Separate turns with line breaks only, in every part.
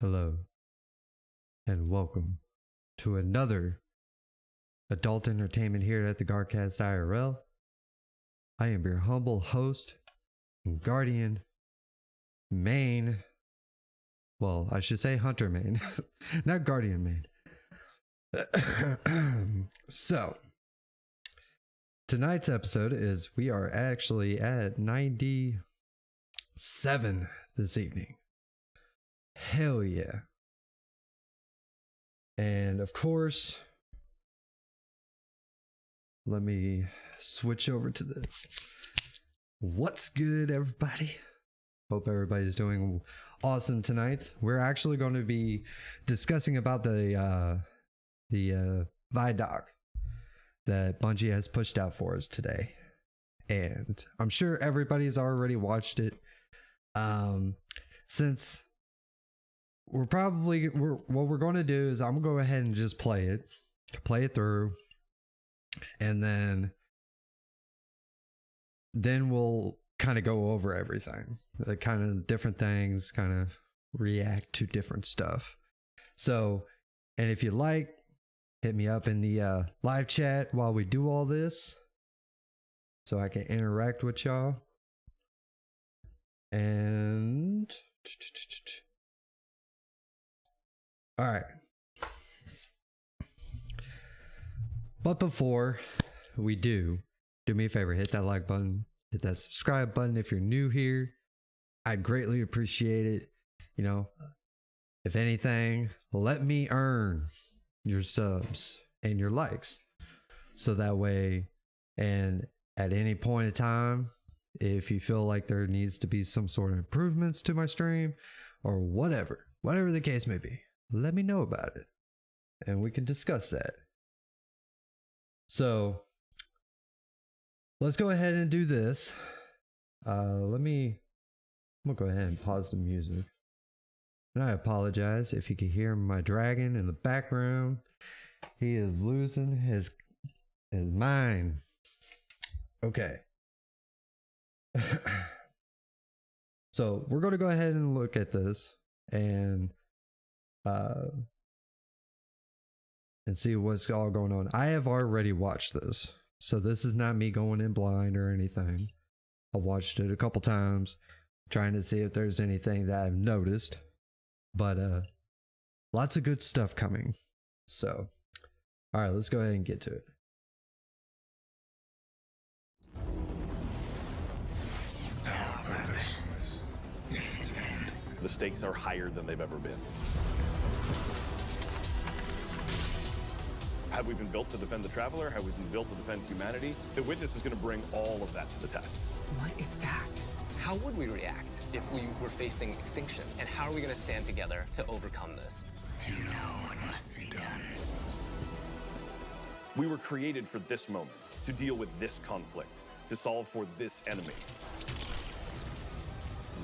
Hello, and welcome to another adult entertainment here at the Guardcast IRL. I am your humble host and guardian, Main. Well, I should say Hunter Main, not Guardian Main. So, tonight's episode is we are actually at 97 this evening. Hell yeah. And of course, let me switch over to this. What's good, everybody? Hope everybody's doing awesome tonight. We're actually going to be discussing about the ViDoc that Bungie has pushed out for us today. And I'm sure everybody's already watched it. Since what we're going to do is I'm going to go ahead and just play it through, and then we'll kind of go over everything, the kind of different things, kind of react to different stuff. So, and if you like, hit me up in the live chat while we do all this so I can interact with y'all. And all right. But before we do me a favor, hit that like button, hit that subscribe button if you're new here. I'd greatly appreciate it. You know, if anything, let me earn your subs and your likes. So that way, and at any point in time, if you feel like there needs to be some sort of improvements to my stream or whatever the case may be, let me know about it and we can discuss that. So let's go ahead and do this. I'm gonna go ahead and pause the music. And I apologize if you can hear my dragon in the background. He is losing his mind. Okay. So we're going to go ahead and look at this and see what's all going on. I have already watched this, so this is not me going in blind or anything. I've watched it a couple times, trying to see if there's anything that I've noticed, but lots of good stuff coming. So all right, let's go ahead and get to it.
The stakes are higher than they've ever been. Have we been built to defend the Traveler? Have we been built to defend humanity? The Witness is going to bring all of that to the test.
What is that? How would we react if we were facing extinction? And how are we going to stand together to overcome this?
You know what must be done.
We were created for this moment, to deal with this conflict, to solve for this enemy.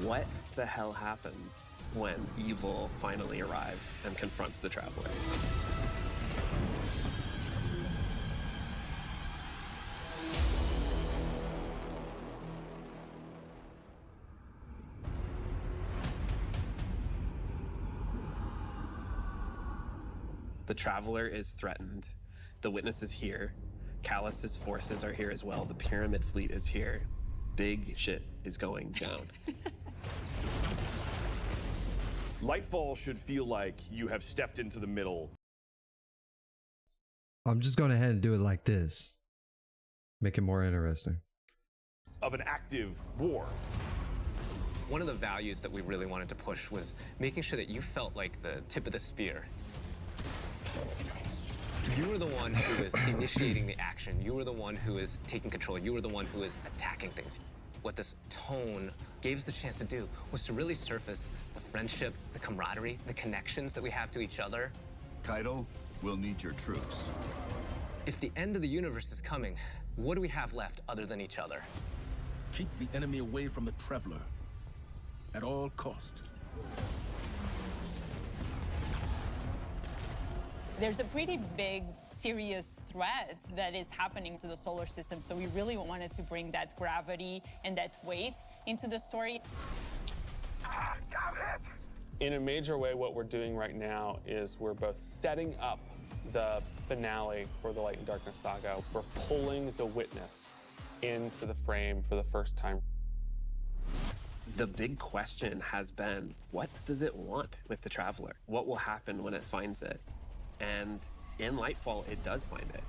What the hell happens when evil finally arrives and confronts the Traveler? The Traveler is threatened. The Witness is here. Callus's forces are here as well. The Pyramid fleet is here. Big shit is going down.
Lightfall should feel like you have stepped into the middle.
I'm just going ahead and do it like this. Make it more interesting.
Of an active war.
One of the values that we really wanted to push was making sure that you felt like the tip of the spear. You were the one who was initiating the action. You were the one who is taking control. You were the one who is attacking things. What this tone gave us the chance to do was to really surface the friendship, the camaraderie, the connections that we have to each other.
Kaido, we'll need your troops.
If the end of the universe is coming, what do we have left other than each other?
Keep the enemy away from the Traveler at all cost.
There's a pretty big, serious threat that is happening to the solar system, so we really wanted to bring that gravity and that weight into the story.
Got it!
In a major way, what we're doing right now is we're both setting up the finale for the Light and Darkness saga. We're pulling the Witness into the frame for the first time.
The big question has been, what does it want with the Traveler? What will happen when it finds it? And in Lightfall, it does find it.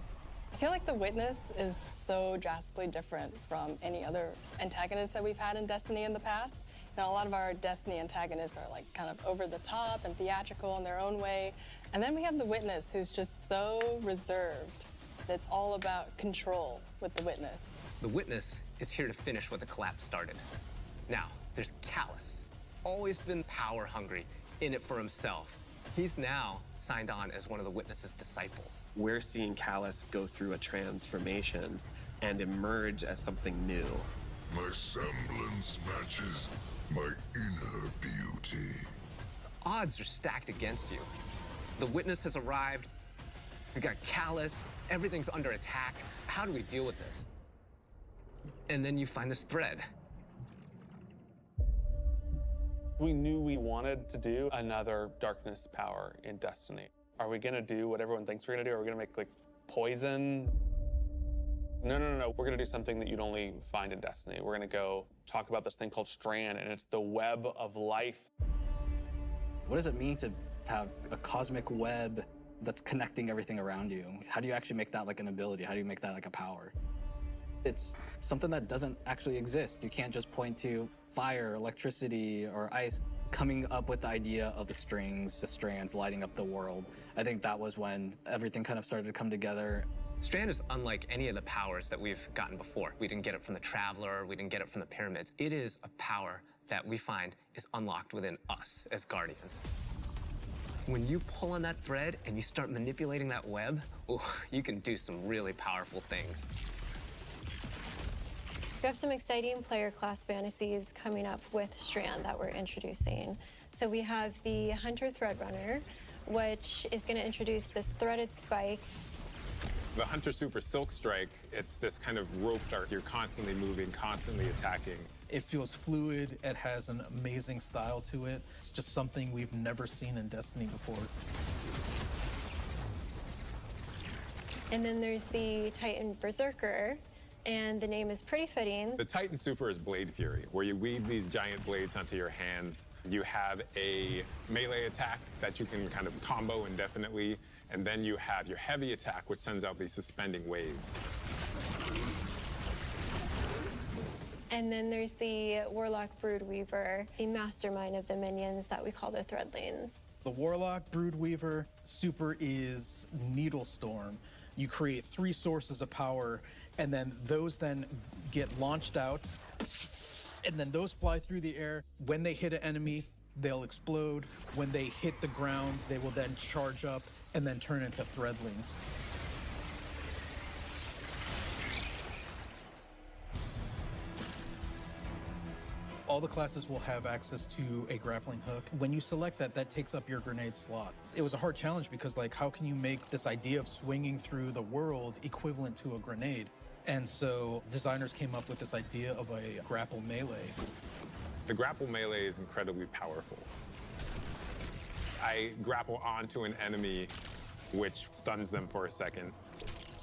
I feel like the Witness is so drastically different from any other antagonist that we've had in Destiny in the past. You know, a lot of our Destiny antagonists are like kind of over the top and theatrical in their own way. And then we have the Witness, who's just so reserved. It's all about control with the Witness.
The Witness is here to finish what the collapse started. Now, there's Callus, always been power hungry, in it for himself. He's now signed on as one of the Witness's disciples.
We're seeing Callus go through a transformation and emerge as something new.
My semblance matches my inner beauty.
Odds are stacked against you. The Witness has arrived. We've got Callus. Everything's under attack. How do we deal with this? And then you find this thread.
We knew we wanted to do another Darkness power in Destiny. Are we gonna do what everyone thinks we're gonna do? Are we gonna make like poison? No. We're gonna do something that you'd only find in Destiny. We're gonna go talk about this thing called Strand, and it's the web of life.
What does it mean to have a cosmic web that's connecting everything around you? How do you actually make that like an ability? How do you make that like a power? It's something that doesn't actually exist. You can't just point to fire, electricity, or ice. Coming up with the idea of the strings, the strands lighting up the world. I think that was when everything kind of started to come together.
Strand is unlike any of the powers that we've gotten before. We didn't get it from the Traveler, we didn't get it from the pyramids. It is a power that we find is unlocked within us as Guardians. When you pull on that thread and you start manipulating that web, ooh, you can do some really powerful things.
We have some exciting player class fantasies coming up with Strand that we're introducing. So we have the Hunter Threadrunner, which is going to introduce this threaded spike.
The Hunter Super Silk Strike, it's this kind of rope dart. You're constantly moving, constantly attacking.
It feels fluid. It has an amazing style to it. It's just something we've never seen in Destiny before.
And then there's the Titan Berserker, and the name is pretty fitting.
The Titan Super is Blade Fury, where you weave these giant blades onto your hands. You have a melee attack that you can kind of combo indefinitely, and then you have your heavy attack, which sends out these suspending waves.
And then there's the Warlock Broodweaver, the mastermind of the minions that we call the Threadlings.
The Warlock Broodweaver Super is Needle Storm. You create 3 sources of power, and then those then get launched out, and then those fly through the air. When they hit an enemy, they'll explode. When they hit the ground, they will then charge up and then turn into Threadlings. All the classes will have access to a grappling hook. When you select that, that takes up your grenade slot. It was a hard challenge because, like, how can you make this idea of swinging through the world equivalent to a grenade? And so designers came up with this idea of a grapple melee.
The grapple melee is incredibly powerful. I grapple onto an enemy, which stuns them for a second.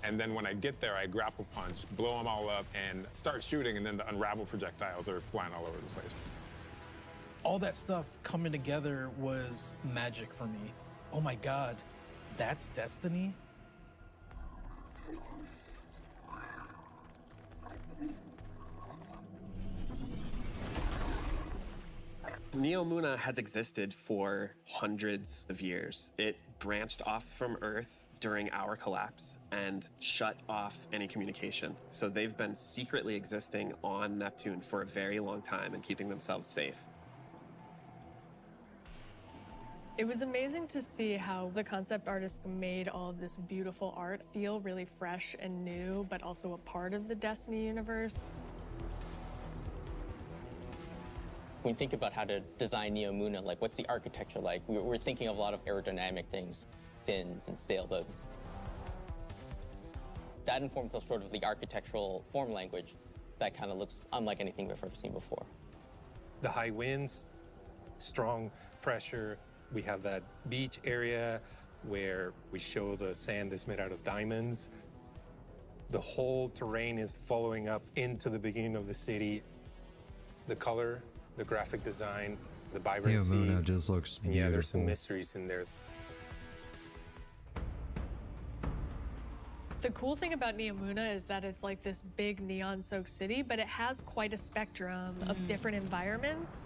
And then when I get there, I grapple punch, blow them all up, and start shooting, and then the unravel projectiles are flying all over the place.
All that stuff coming together was magic for me. Oh my God, that's Destiny?
Neomuna has existed for hundreds of years. It branched off from Earth during our collapse and shut off any communication. So they've been secretly existing on Neptune for a very long time and keeping themselves safe.
It was amazing to see how the concept artist made all of this beautiful art feel really fresh and new, but also a part of the Destiny universe.
When you think about how to design Neomuna, like what's the architecture like? We're thinking of a lot of aerodynamic things, fins and sailboats. That informs us sort of the architectural form language that kind of looks unlike anything we've ever seen before.
The high winds, strong pressure. We have that beach area where we show the sand is made out of diamonds. The whole terrain is following up into the beginning of the city. The color, the graphic design, the vibrancy.
Neomuna just looks
and yeah, there's some
beautiful.
mysteries in there.
The cool thing about Neomuna is that it's like this big neon-soaked city, but it has quite a spectrum of different environments.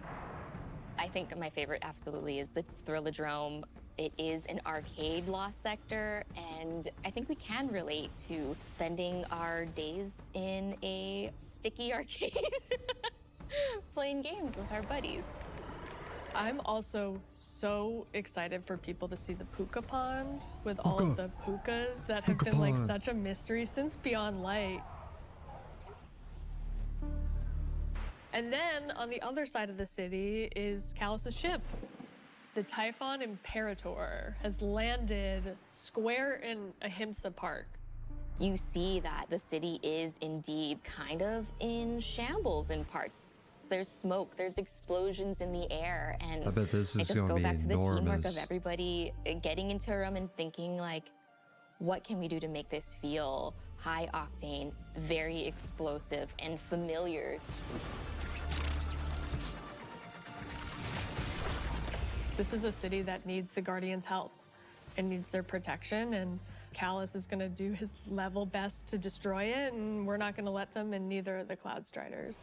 I think my favorite absolutely is the Thrillodrome. It is an arcade lost sector, and I think we can relate to spending our days in a sticky arcade playing games with our buddies.
I'm also so excited for people to see the puka pond with all of the pukas that have been like such a mystery since Beyond Light. And then on the other side of the city is Callus's ship. The Typhon Imperator has landed square in Ahimsa Park.
You see that the city is indeed kind of in shambles in parts. There's smoke, there's explosions in the air, and
I bet this is
just
gonna
go
be
back to the teamwork
enormous.
of everybody getting into a room and thinking like, what can we do to make this feel high octane, very explosive, and familiar?
This is a city that needs the Guardians' help and needs their protection, and Callus is going to do his level best to destroy it, and we're not going to let them, and neither are the Cloud Striders.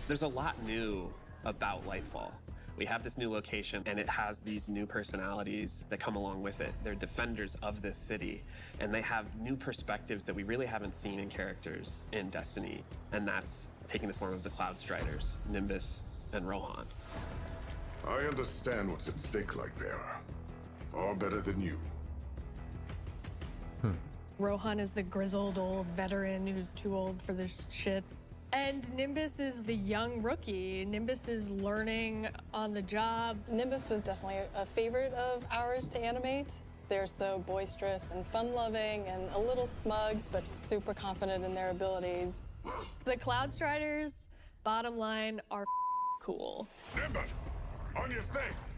There's a lot new about Lightfall. We have this new location, and it has these new personalities that come along with it. They're defenders of this city, and they have new perspectives that we really haven't seen in characters in Destiny, and that's taking the form of the Cloud Striders, Nimbus and Rohan.
I understand what's at stake, Lightbearer. Far better than you.
Rohan is the grizzled old veteran who's too old for this shit. And Nimbus is the young rookie. Nimbus is learning on the job.
Nimbus was definitely a favorite of ours to animate. They're so boisterous and fun-loving and a little smug, but super confident in their abilities.
The Cloud Striders, bottom line, are cool.
Nimbus, on your stakes!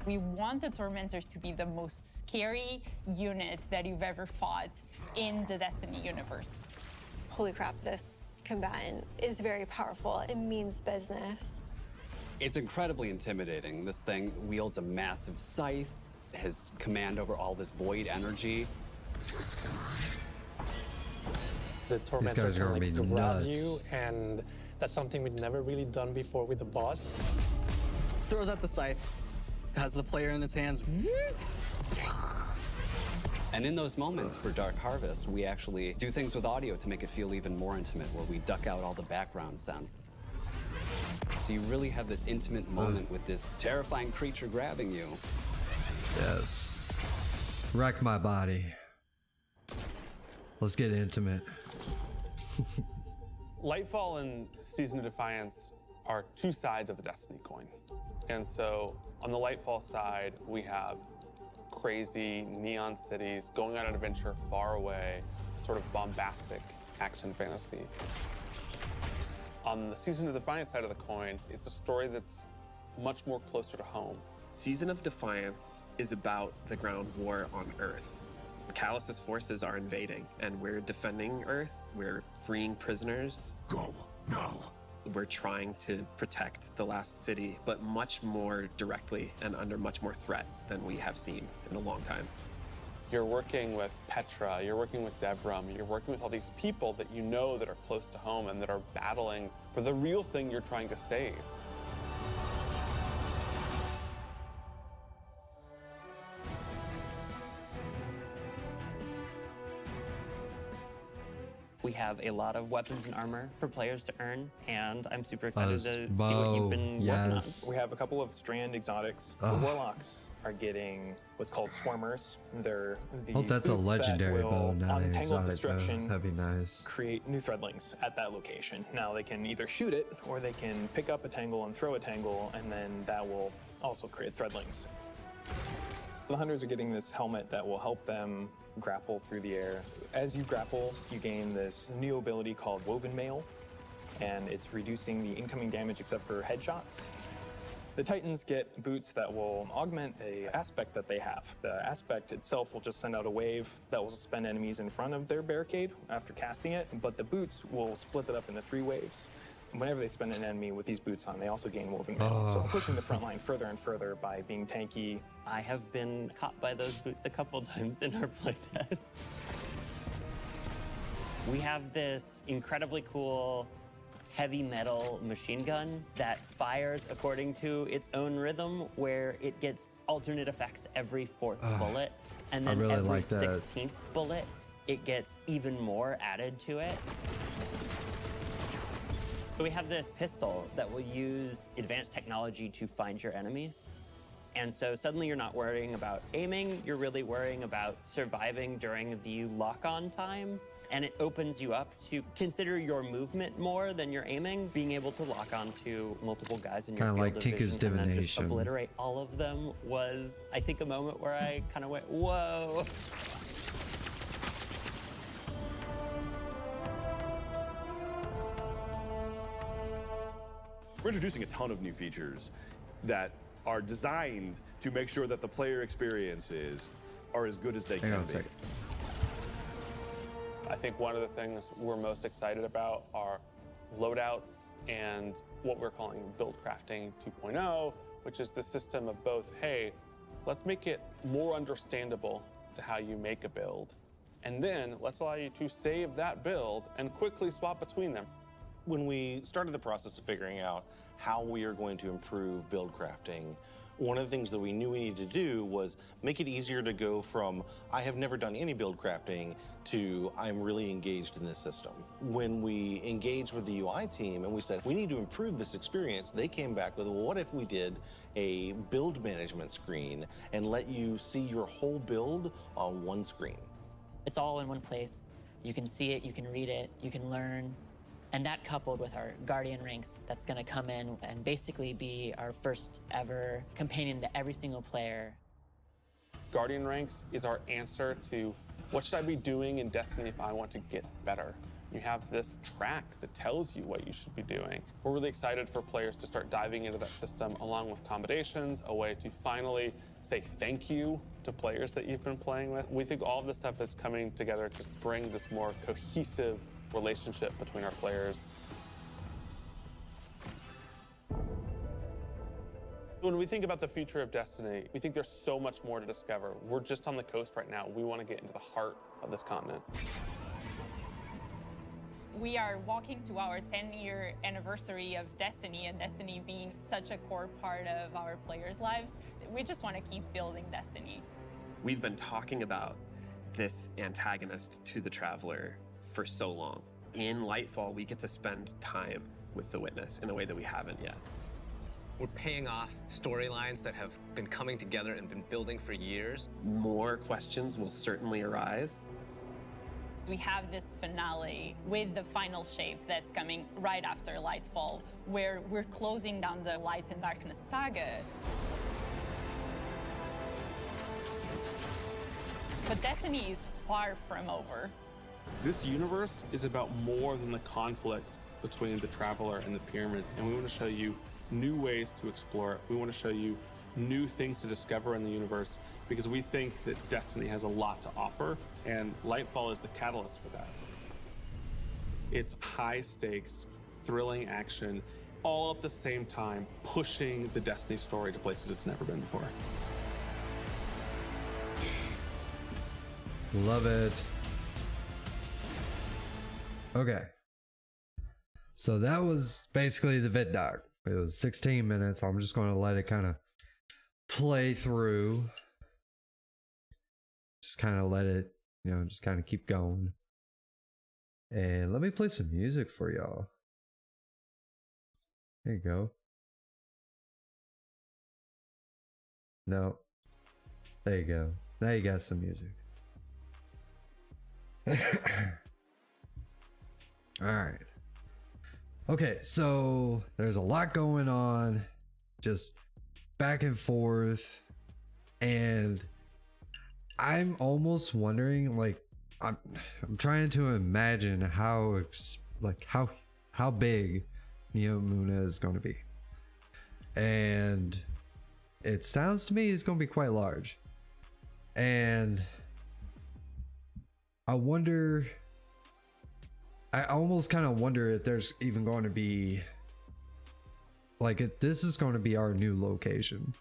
We want the Tormentors to be the most scary unit that you've ever fought in the Destiny universe.
Holy crap, this combatant is very powerful. It means business.
It's incredibly intimidating. This thing wields a massive scythe, has command over all this void energy.
The tormentor
guys are
can
gonna be
grab
nuts.
you, and that's something we've never really done before with the boss.
Throws out the scythe, has the player in his hands.
And in those moments for Dark Harvest, we actually do things with audio to make it feel even more intimate, where we duck out all the background sound. So you really have this intimate moment with this terrifying creature grabbing you.
Yes. Wreck my body. Let's get intimate.
Lightfall and Season of Defiance are two sides of the Destiny coin. And so on the Lightfall side, we have crazy neon cities going on an adventure far away, sort of bombastic action fantasy. On the Season of Defiance side of the coin, it's a story that's much more closer to home.
Season of Defiance is about the ground war on Earth. Callus's forces are invading, and we're defending Earth. We're freeing prisoners.
Go, now.
We're trying to protect the last city, but much more directly and under much more threat than we have seen in a long time.
You're working with Petra, you're working with Devram, you're working with all these people that you know that are close to home and that are battling for the real thing you're trying to save.
We have a lot of weapons and armor for players to earn, and I'm super excited to see what
bow,
you've been working on.
We have a couple of Strand exotics. The Warlocks are getting what's called Swarmers. They're these
Hope that's a
boots
legendary
that
bow,
will
not an
untangle
exotic bow.
destruction,
That'd be nice.
create new threadlings at that location. Now they can either shoot it, or they can pick up a tangle and throw a tangle, and then that will also create threadlings. The hunters are getting this helmet that will help them grapple through the air. As you grapple, you gain this new ability called Woven Mail, and it's reducing the incoming damage except for headshots. The Titans get boots that will augment an aspect that they have. The aspect itself will just send out a wave that will suspend enemies in front of their barricade after casting it, but the boots will split it up into 3 waves. Whenever they spend an enemy with these boots on, they also gain Woven Mail. So pushing the front line further and further by being tanky.
I have been caught by those boots a couple times in our playtest. We have this incredibly cool heavy metal machine gun that fires according to its own rhythm, where it gets alternate effects every 4th bullet, and then
really
every
like that.
16th bullet it gets even more added to it. So we have this pistol that will use advanced technology to find your enemies. And so suddenly you're not worrying about aiming, you're really worrying about surviving during the lock-on time. And it opens you up to consider your movement more than your aiming, being able to lock on to multiple guys in your
Kinda
field
like
of
Tinker's
vision and then just
divination.
obliterate all of them was, I think, a moment where I kind of went, whoa.
We're introducing a ton of new features that are designed to make sure that the player experiences are as good as they
Hang on
can
a
be.
second.
I think one of the things we're most excited about are loadouts and what we're calling build crafting 2.0, which is the system of both, hey, let's make it more understandable to how you make a build, and then let's allow you to save that build and quickly swap between them.
When we started the process of figuring out how we are going to improve build crafting, one of the things that we knew we needed to do was make it easier to go from, I have never done any build crafting, to I'm really engaged in this system. When we engaged with the UI team and we said, we need to improve this experience, they came back with, well, what if we did a build management screen and let you see your whole build on one screen?
It's all in one place. You can see it, you can read it, you can learn. And that coupled with our Guardian ranks, that's gonna come in and basically be our first ever companion to every single player.
Guardian ranks is our answer to what should I be doing in Destiny if I want to get better? You have this track that tells you what you should be doing. We're really excited for players to start diving into that system along with combinations, a way to finally say thank you to players that you've been playing with. We think all of this stuff is coming together to bring this more cohesive relationship between our players. When we think about the future of Destiny, we think there's so much more to discover. We're just on the coast right now. We want to get into the heart of this continent.
We are walking to our 10-year anniversary of Destiny, and Destiny being such a core part of our players' lives. We just want to keep building Destiny.
We've been talking about this antagonist to the Traveler for so long. In Lightfall, we get to spend time with the Witness in a way that we haven't yet.
We're paying off storylines that have been coming together and been building for years.
More questions will certainly arise.
We have this finale with the final shape that's coming right after Lightfall, where we're closing down the Light and Darkness saga. But Destiny is far from over.
This universe is about more than the conflict between the Traveler and the Pyramids, and we want to show you new ways to explore it. We want to show you new things to discover in the universe, because we think that Destiny has a lot to offer, and Lightfall is the catalyst for that. It's high stakes, thrilling action, all at the same time, pushing the Destiny story to places it's never been before.
Love it. Okay. So that was basically the ViDoc. It was 16 minutes. I'm just going to let it kind of play through. Just kind of let it, you know, just kind of keep going. And let me play some music for y'all. There you go. No. There you go. Now you got some music. All right. Okay, so there's a lot going on, just back and forth, and I'm almost wondering, like, I'm trying to imagine how big Neomuna is going to be, and it sounds to me it's going to be quite large. And I almost kind of wonder if there's even going to be, like, if this is going to be our new location,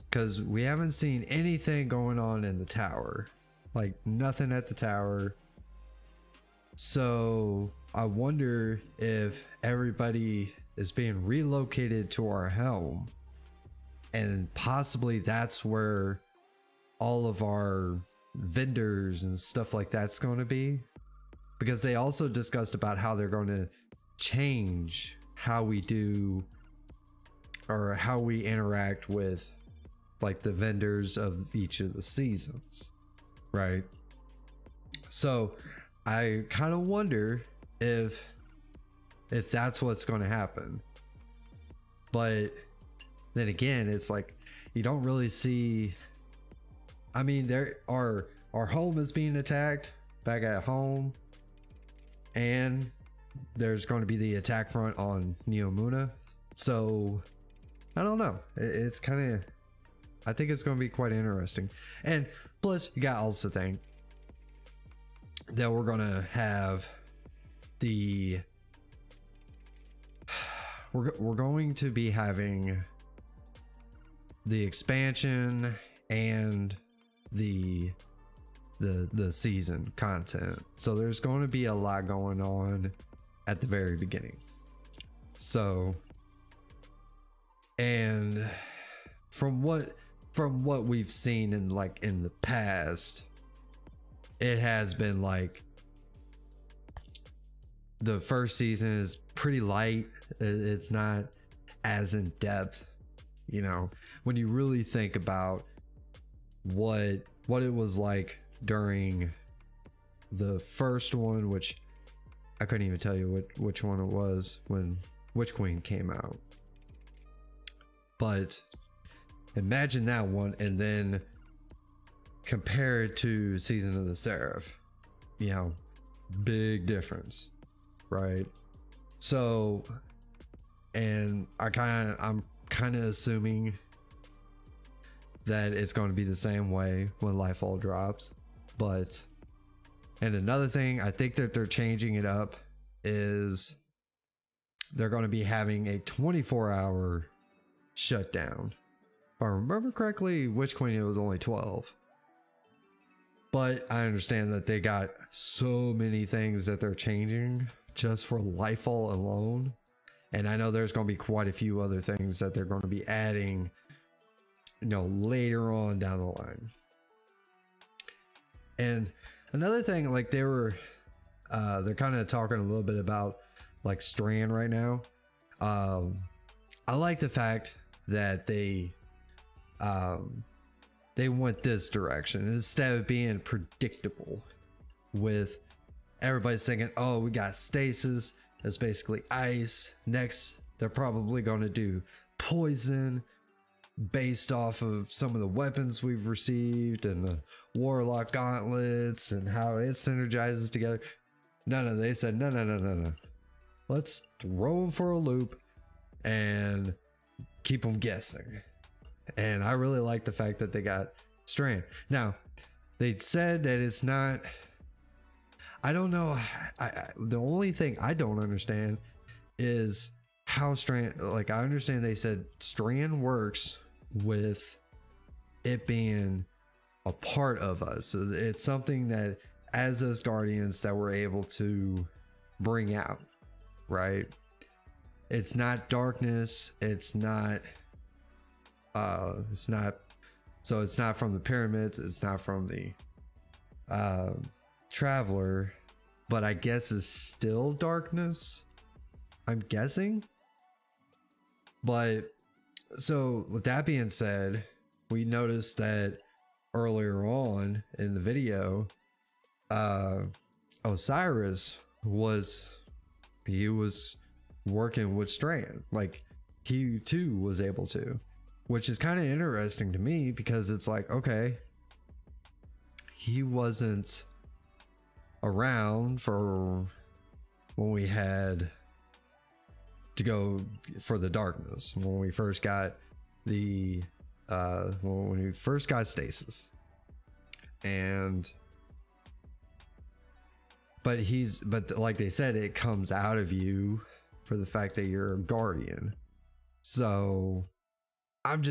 because we haven't seen anything going on in the tower, like nothing at the tower. So I wonder if everybody is being relocated to our helm, and possibly that's where all of our vendors and stuff like that's going to be, because they also discussed about how they're going to change how we do, or how we interact with, like, the vendors of each of the seasons, right? So I kind of wonder if that's what's going to happen. But then again, it's like, you don't really see, I mean, our home is being attacked back at home, and there's going to be the attack front on Neomuna. So I don't know, it's kind of, I think it's going to be quite interesting. And plus, you got also think that we're going to have we're going to be having the expansion and the season content. So there's going to be a lot going on at the very beginning. So, and from what we've seen in the past, it has been like the first season is pretty light. It's not as in depth, you know, when you really think about what it was like during the first one, which I couldn't even tell you which one it was when Witch Queen came out. But imagine that one and then compare it to Season of the Seraph. You know, big difference, right? So, and I'm kind of assuming that it's going to be the same way when Lightfall drops. But, and another thing I think that they're changing it up is they're going to be having a 24-hour shutdown. If I remember correctly, Witch Queen, it was only 12. But I understand that they got so many things that they're changing just for Lightfall alone. And I know there's going to be quite a few other things that they're going to be adding, you know, later on down the line. And another thing, like they're kind of talking a little bit about like Strand right now. I like the fact that they went this direction instead of being predictable with everybody's thinking, oh, we got stasis, that's basically ice. Next, they're probably going to do poison based off of some of the weapons we've received and the warlock gauntlets and how it synergizes together. No, they said no. Let's throw them for a loop and keep them guessing. And I really like the fact that they got Strand. Now, they said that it's not, I don't know. The only thing I don't understand is how Strand, like I understand they said Strand works with it being a part of us. It's something that as us Guardians that we're able to bring out, right? It's not darkness. It's not so it's not from the pyramids, it's not from the traveler, but I guess it's still darkness, I'm guessing. But so with that being said, we noticed that earlier on in the video, Osiris was working with Strand, like he too was able to, which is kind of interesting to me because it's like, okay, he wasn't around for when we had to go for the darkness, when we first got the when we first got stasis. And but like they said, it comes out of you for the fact that you're a guardian. So I'm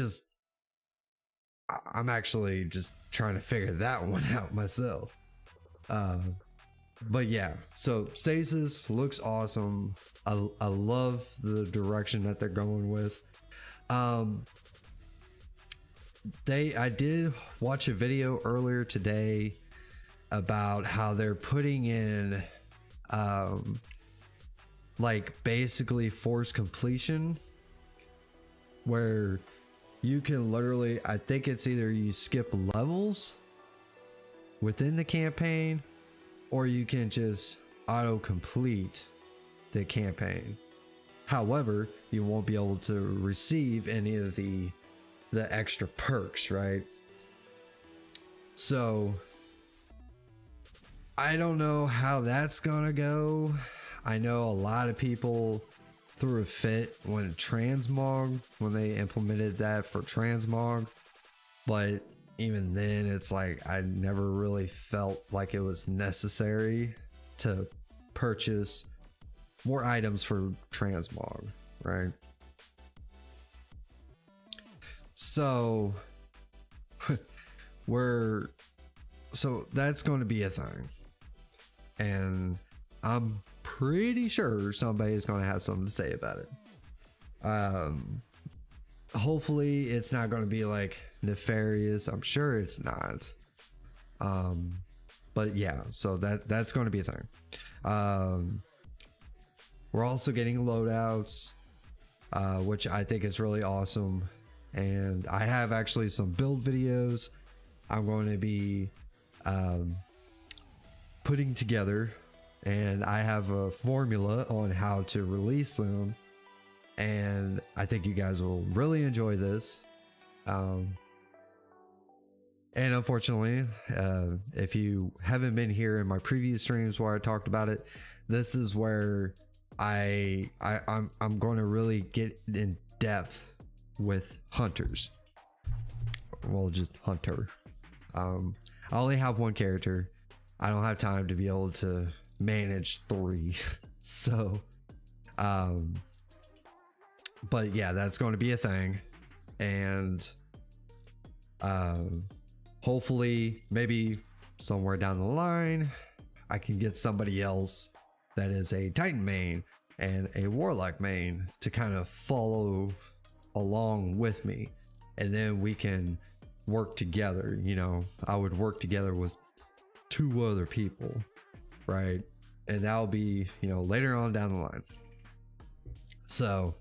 actually just trying to figure that one out myself. But yeah, so stasis looks awesome. I love the direction that they're going with. I did watch a video earlier today about how they're putting in like basically forced completion, where you can literally, I think it's either you skip levels within the campaign or you can just auto complete the campaign. However, you won't be able to receive any of the extra perks, right? So I don't know how that's gonna go. I know a lot of people threw a fit when they implemented that for transmog, but even then it's like I never really felt like it was necessary to purchase more items for transmog, right? So so that's going to be a thing, and I'm pretty sure somebody's going to have something to say about it. Hopefully it's not going to be like nefarious. I'm sure it's not. But yeah, so that's going to be a thing. We're also getting loadouts, which I think is really awesome. And I have actually some build videos I'm going to be putting together, and I have a formula on how to release them, and I think you guys will really enjoy this. And unfortunately, if you haven't been here in my previous streams where I talked about it, this is where I'm going to really get in depth with hunters. Well, just hunter. I only have one character. I don't have time to be able to manage 3. So but yeah, that's going to be a thing. And hopefully maybe somewhere down the line I can get somebody else that is a Titan main and a Warlock main to kind of follow along with me, and then we can work together. You know, I would work together with 2 other people, right? And that'll be, you know, later on down the line. So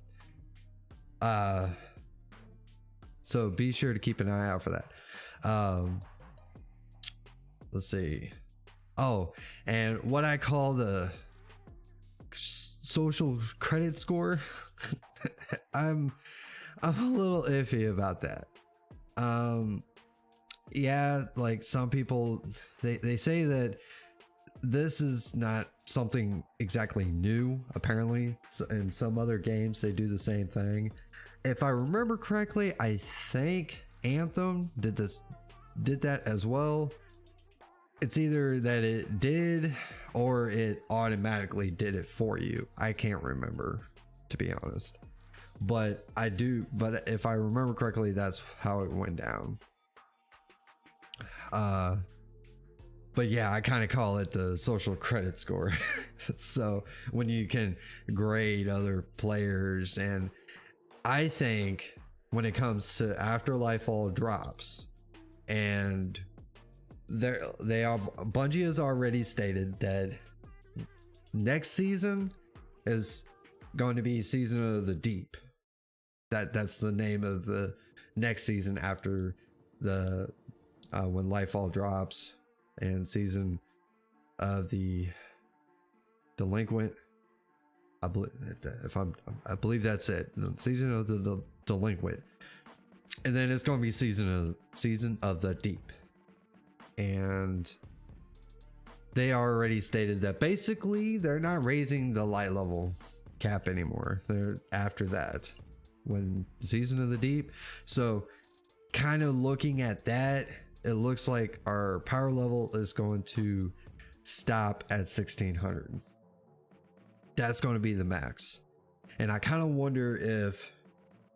so be sure to keep an eye out for that. Let's see. Oh, and what I call the social credit score, I'm a little iffy about that. Yeah, like some people, they say that this is not something exactly new, apparently. So in some other games they do the same thing. If I remember correctly, I think Anthem did that as well. It's either that it did or it automatically did it for you. I can't remember, to be honest. But if I remember correctly, that's how it went down. But yeah, I kind of call it the social credit score. So when you can grade other players, and I think when it comes to after Lightfall drops, and Bungie has already stated that next season is going to be Season of the Deep. That's the name of the next season after the when Lightfall drops, and Season of the Delinquent. I believe that's it. Season of the Delinquent, and then it's going to be Season of the Deep. and they already stated that basically they're not raising the light level cap anymore. They're after that when Season of the Deep. So kind of looking at that, it looks like our power level is going to stop at 1600. That's going to be the max. And I kind of wonder if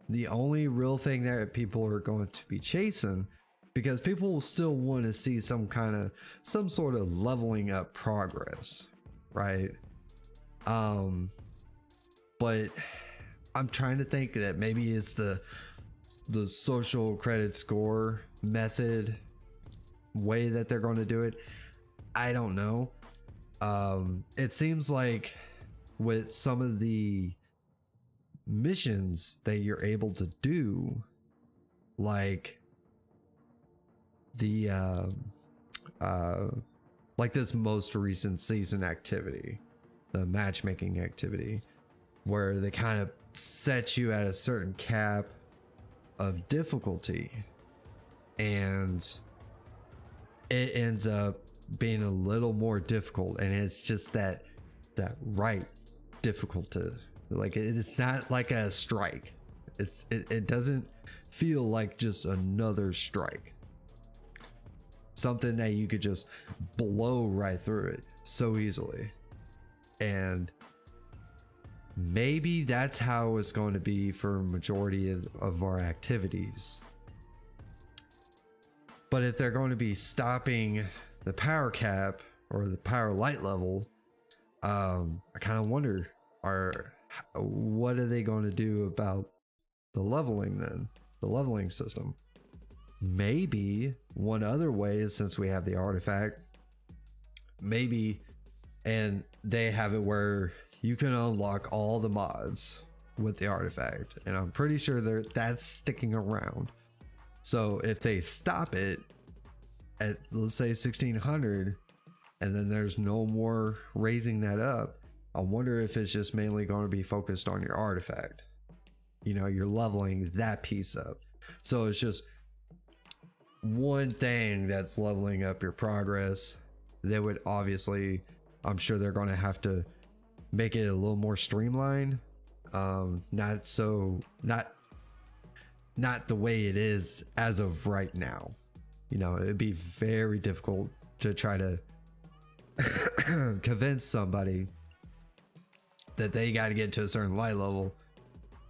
the only real thing that people are going to be chasing, because people will still want to see some sort of leveling up progress, right? But I'm trying to think that maybe it's the social credit score method way that they're going to do it. I don't know. It seems like with some of the missions that you're able to do, like the like this most recent season activity, the matchmaking activity, where they kind of set you at a certain cap of difficulty, and it ends up being a little more difficult, and it's just that right difficulty. Like, it's not like a strike. It doesn't feel like just another strike, something that you could just blow right through it so easily. And maybe that's how it's going to be for a majority of our activities. But if they're going to be stopping the power cap or the power light level, I kind of wonder, what are they going to do about the leveling then? The leveling system. Maybe one other way is, since we have the artifact, maybe, and they have it where you can unlock all the mods with the artifact, and I'm pretty sure that's sticking around. So if they stop it at, let's say, 1600, and then there's no more raising that up, I wonder if it's just mainly going to be focused on your artifact. You know, you're leveling that piece up. So it's just one thing that's leveling up your progress. They would obviously, I'm sure they're going to have to make it a little more streamlined. Not the way it is as of right now. You know, it'd be very difficult to try to convince somebody that they got to get to a certain light level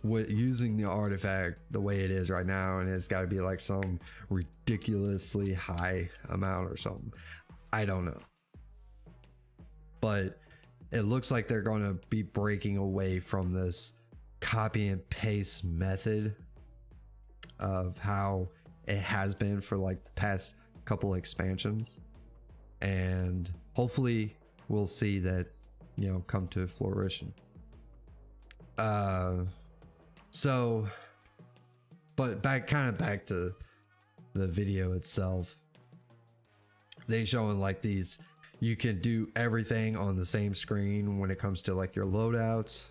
with using the artifact the way it is right now, and it's got to be like some ridiculously high amount or something. I don't know, but it looks like they're going to be breaking away from this copy and paste method of how it has been for like the past couple expansions, and hopefully we'll see that, you know, come to fruition. So, but back to the video itself, they showing like these, you can do everything on the same screen when it comes to like your loadouts,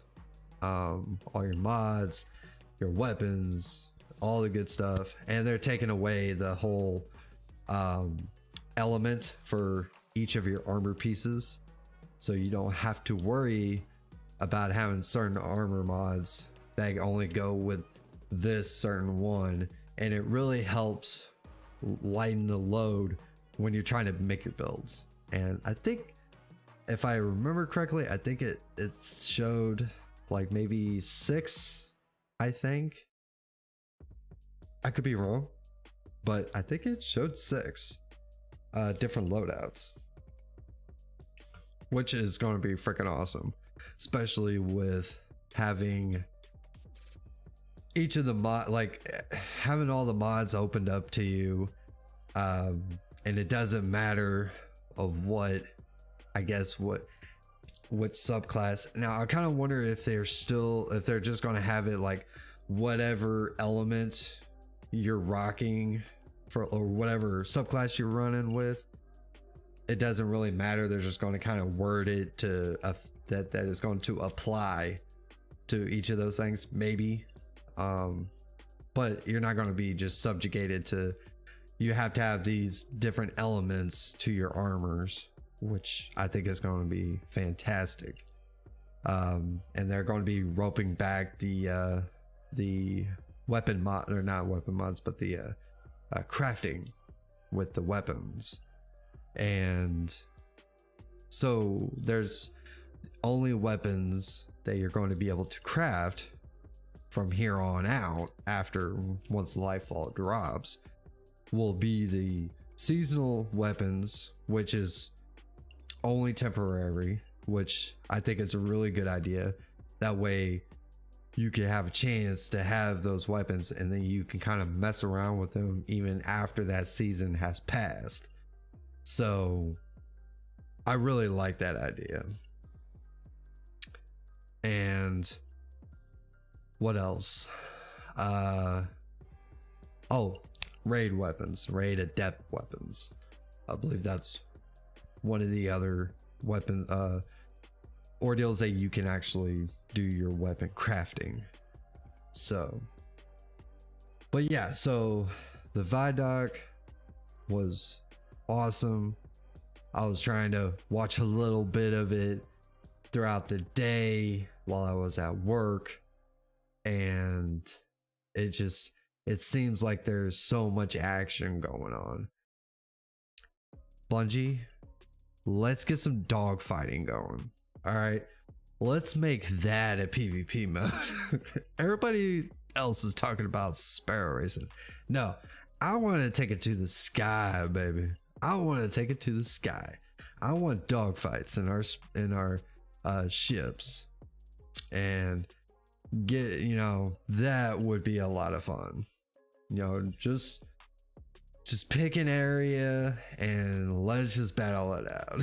all your mods, your weapons, all the good stuff. And they're taking away the whole element for each of your armor pieces, so you don't have to worry about having certain armor mods that only go with this certain one. And it really helps lighten the load when you're trying to make your builds. And I think, if I remember correctly, I think it showed like maybe 6, I think. I could be wrong, but I think it showed 6 different loadouts, which is going to be freaking awesome, especially with having each of the having all the mods opened up to you, and it doesn't matter of what subclass. Now I kind of wonder if they're just going to have it like whatever element you're rocking for, or whatever subclass you're running with, it doesn't really matter. They're just going to kind of word it to that is going to apply to each of those things, maybe. But you're not going to be just subjugated to you have to have these different elements to your armors, which I think is going to be fantastic. And they're going to be roping back the weapon mod, or not weapon mods, but the crafting with the weapons. And so there's only weapons that you're going to be able to craft from here on out, after once Lightfall drops, will be the seasonal weapons, which is only temporary, which I think is a really good idea. That way you can have a chance to have those weapons, and then you can kind of mess around with them even after that season has passed. So I really like that idea. And what else? Raid weapons, raid adept weapons. I believe that's one of the other weapon ordeals that you can actually do your weapon crafting. So, but yeah, so the ViDoc was awesome. I was trying to watch a little bit of it throughout the day while I was at work, and it seems like there's so much action going on. Bungie, let's get some dog fighting going. All right, let's make that a PvP mode. Everybody else is talking about sparrow racing. No, I want to take it to the sky, baby. I want to take it to the sky. I want dog fights in our ships, and get, that would be a lot of fun. Just pick an area and let's just battle it out.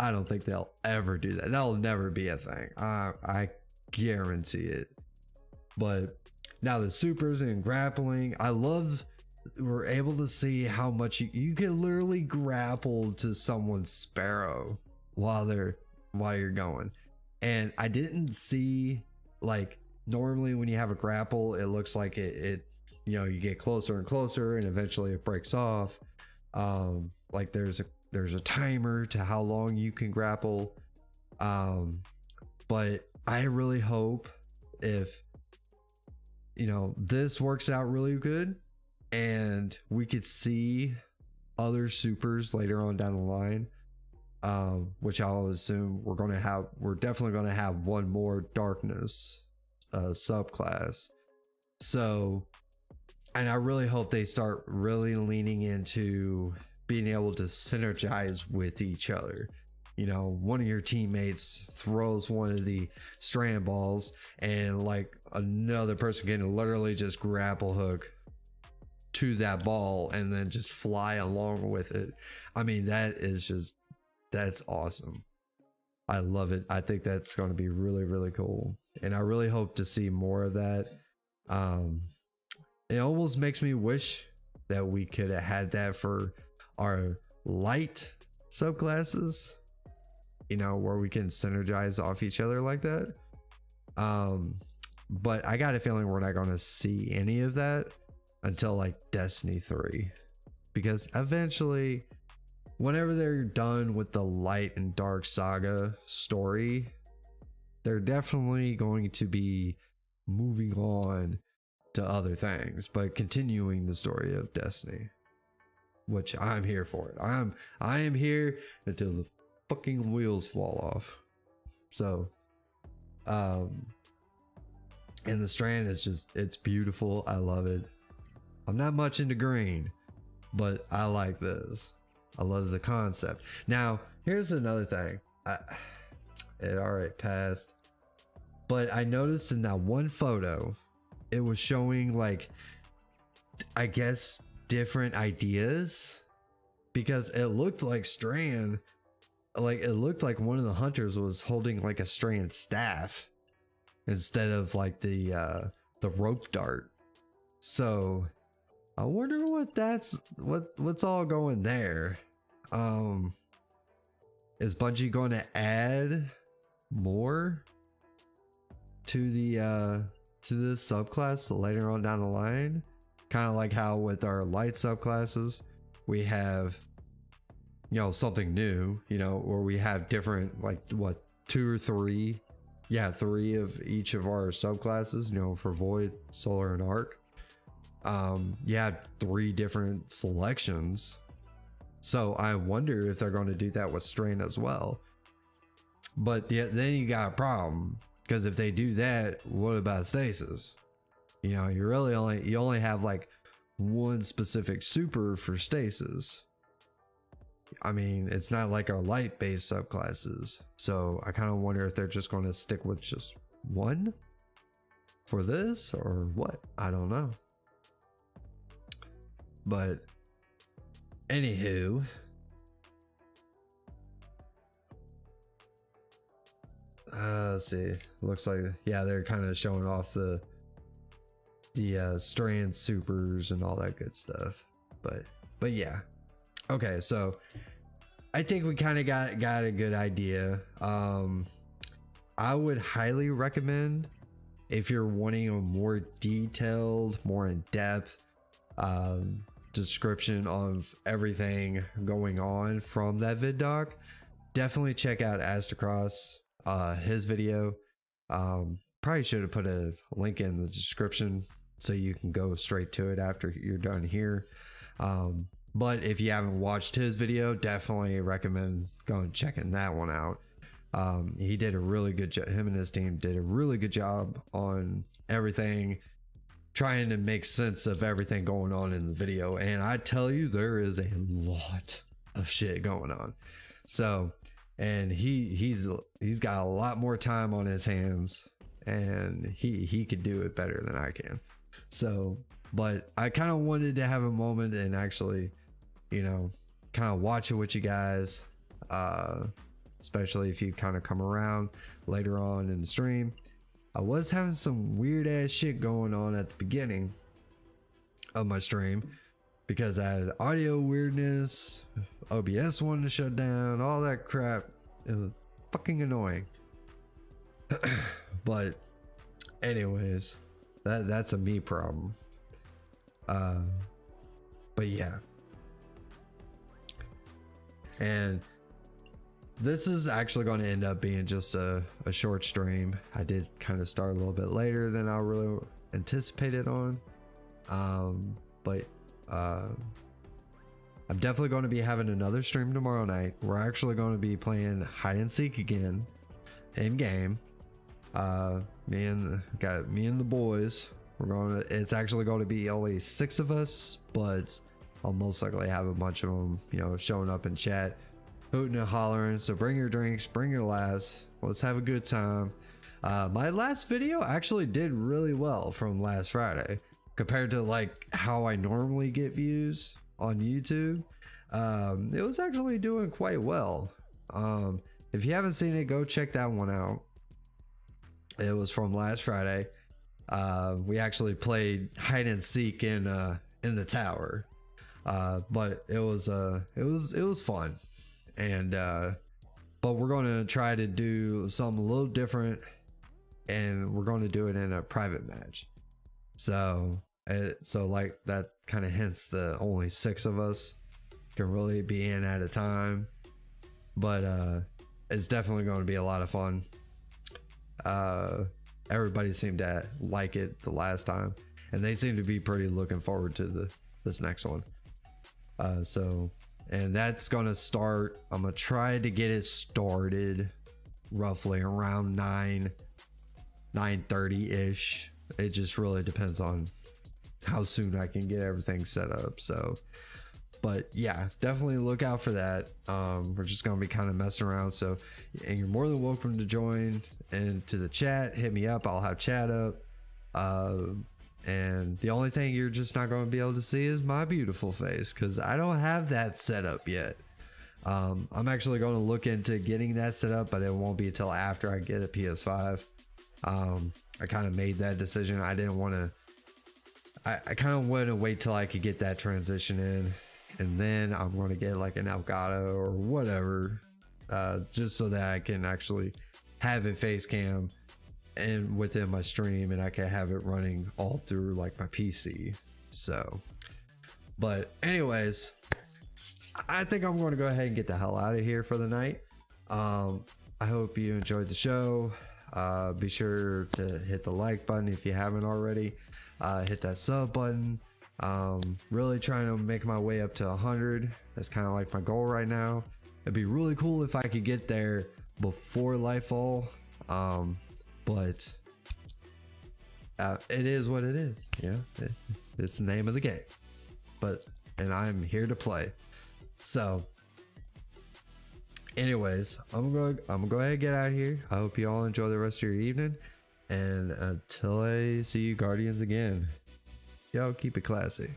I don't think they'll ever do that. That'll never be a thing. I guarantee it. But now the supers and grappling, I love we're able to see how much you can literally grapple to someone's sparrow while you're going. And I didn't see, like, normally when you have a grapple, it looks like it you get closer and closer and eventually it breaks off. Like there's a timer to how long you can grapple. But I really hope if this works out really good and we could see other supers later on down the line, which I'll assume we're definitely going to have one more darkness subclass. So, and I really hope they start really leaning into being able to synergize with each other. One of your teammates throws one of the strand balls and like another person can literally just grapple hook to that ball and then just fly along with it. I mean, that's awesome. I love it. I think that's going to be really, really cool. And I really hope to see more of that. It almost makes me wish that we could have had that for our light subclasses, where we can synergize off each other like that. But I got a feeling we're not going to see any of that until like Destiny 3, because eventually, whenever they're done with the light and dark saga story, they're definitely going to be moving on to other things, but continuing the story of Destiny, which I'm here for it. I am here until the fucking wheels fall off. So, and the strand is it's beautiful. I love it. I'm not much into green, but I like this. I love the concept. Now, here's another thing. It already passed, but I noticed in that one photo, it was showing like, I guess, different ideas, because it looked like Strand, like it looked like one of the hunters was holding like a Strand staff instead of like the rope dart. So I wonder what's all going there. Is Bungie going to add more to the subclass later on down the line? kind of like how with our light subclasses, we have, you know, something new, you know, or we have different, like what, 2 or 3, yeah, 3 of each of our subclasses, you know, for Void, Solar, and Arc. You have 3 different selections. So I wonder if they're going to do that with Strain as well. But then you got a problem, because if they do that, what about Stasis? You know, you only have like one specific super for Stasis. I mean, it's not like our light based subclasses. So I kind of wonder if they're just going to stick with just one for this or what. I don't know. But anywho, let's see. Looks like, yeah, they're kind of showing off the Strand supers and all that good stuff. But yeah. Okay, so I think we kind of got a good idea. I would highly recommend, if you're wanting a more detailed, more in-depth description of everything going on from that VidDoc, definitely check out Astrocross, his video. Probably should have put a link in the description so you can go straight to it after you're done here. But if you haven't watched his video, definitely recommend going checking that one out. He did a really good job. Him and his team did a really good job on everything, trying to make sense of everything going on in the video. And I tell you, there is a lot of shit going on. So, and he's got a lot more time on his hands, and he could do it better than I can. So, but I kind of wanted to have a moment and actually, you know, kind of watch it with you guys, especially if you kind of come around later on in the stream. I was having some weird ass shit going on at the beginning of my stream because I had audio weirdness, OBS wanted to shut down, all that crap. It was fucking annoying. But anyways, that's a me problem. But yeah. And this is actually going to end up being just a short stream. I did kind of start a little bit later than I really anticipated on. But I'm definitely going to be having another stream tomorrow night. We're actually going to be playing hide and seek again in game. Me and the boys. It's actually going to be only 6 of us, but I'll most likely have a bunch of them, you know, showing up in chat, hooting and hollering. So bring your drinks, bring your laughs. Let's have a good time. My last video actually did really well from last Friday compared to like how I normally get views on YouTube. It was actually doing quite well. If you haven't seen it, go check that one out. It was from last Friday. We actually played hide and seek in the tower, but it was fun. And but we're going to try to do something a little different, and we're going to do it in a private match. So like that kind of hints the only 6 of us can really be in at a time, but it's definitely going to be a lot of fun. Everybody seemed to like it the last time, and they seem to be pretty looking forward to this next one. And that's gonna start. I'm gonna try to get it started roughly around 9:30 ish. It just really depends on how soon I can get everything set up. So, but yeah, definitely look out for that. We're just gonna be kind of messing around. So, and you're more than welcome to join into the chat. Hit me up. I'll have chat up. And the only thing you're just not going to be able to see is my beautiful face, because I don't have that set up yet. I'm actually going to look into getting that set up, but it won't be until after I get a PS5. I kind of made that decision. I didn't want to. I kind of want to wait till I could get that transition in, and then I'm going to get like an Elgato or whatever, just so that I can actually have it face cam and within my stream, and I can have it running all through like my PC. So, but anyways, I think I'm going to go ahead and get the hell out of here for the night. I hope you enjoyed the show. Be sure to hit the like button if you haven't already. Hit that sub button. Really trying to make my way up to 100. That's kind of like my goal right now. It'd be really cool if I could get there before Lightfall. But it is what it is. Yeah, it's the name of the game. And I'm here to play. So, anyways, I'm gonna go ahead and get out of here. I hope you all enjoy the rest of your evening. And until I see you Guardians again, y'all keep it classy.